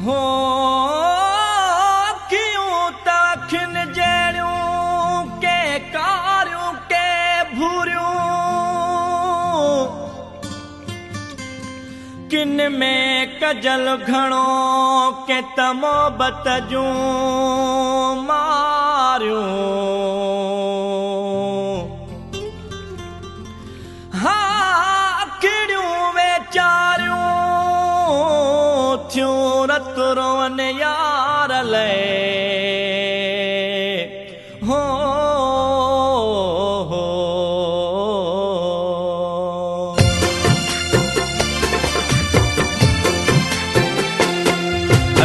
हो क्यों तखिन जड़ियों के कारियों के भूरियों किन में कजल घणो के तमोबत जूं मारियों रोवन यार ले हो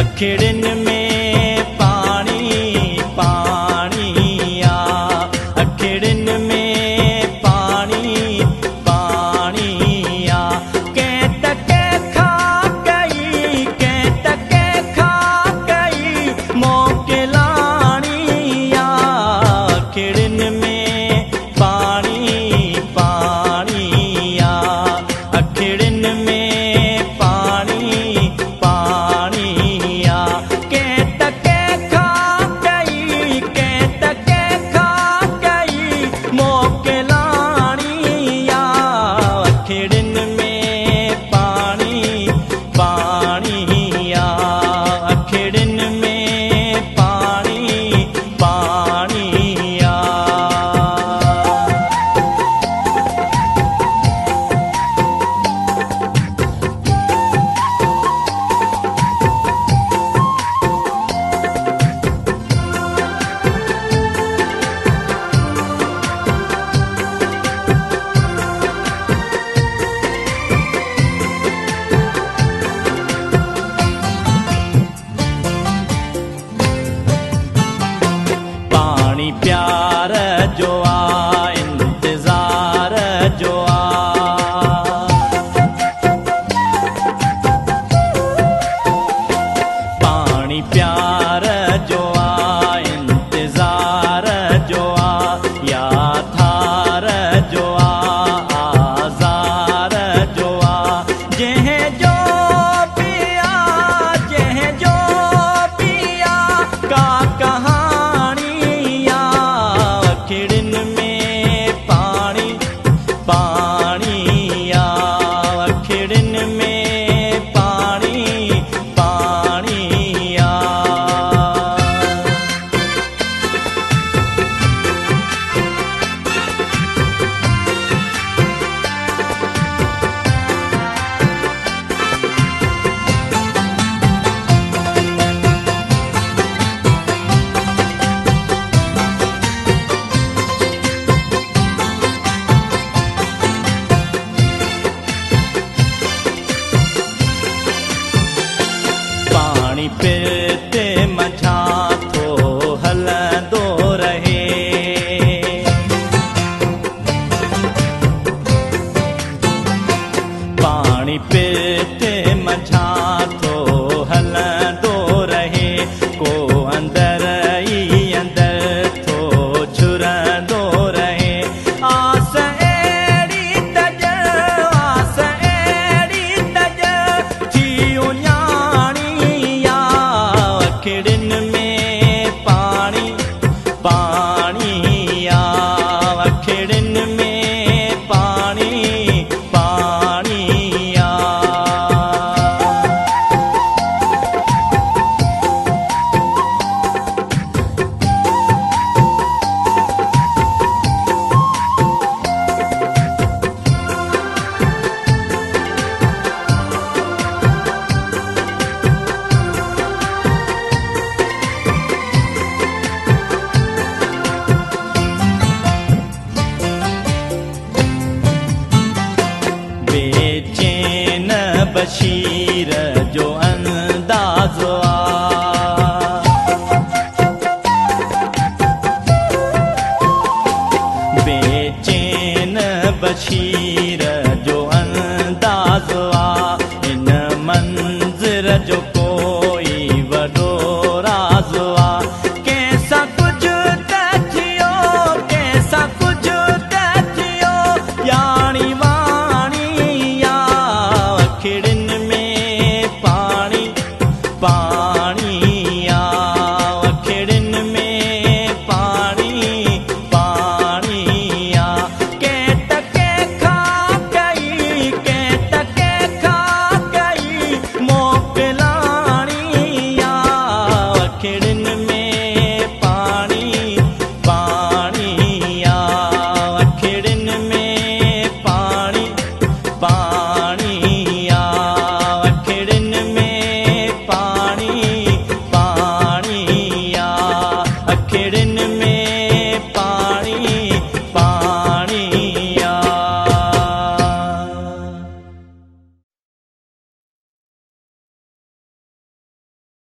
अखिड़िन में पानी पानी आ अखिड़िन में पानी पानी आ प्यार जो आ इंतजार जो आ पानी प्यार जो आ इंतजार जो आ या थार जो आ आजार जो आ जह जो पिया का कहा अखिड़िन में पानी पानी आ अखिड़िन में पानी पानी आ पिरते मझा थो हलंदो रहे पानी पिरते मझा थो हलंदो रहे को अंदर ई अंदर थो झुरंदो रहे आस एड़ी तज थी पाणी आ अखिड़ियुनि में पाणी पाणी आ कंहिं टके खां कई कंहिं टके खां कई मोकिलाणी आ अखिड़ियुनि में पाणी पाणी आ अखिड़ियुनि में पाणी पाणी आ अखिड़ियुनि में पाणी पाणी आ अखिड़ियुनि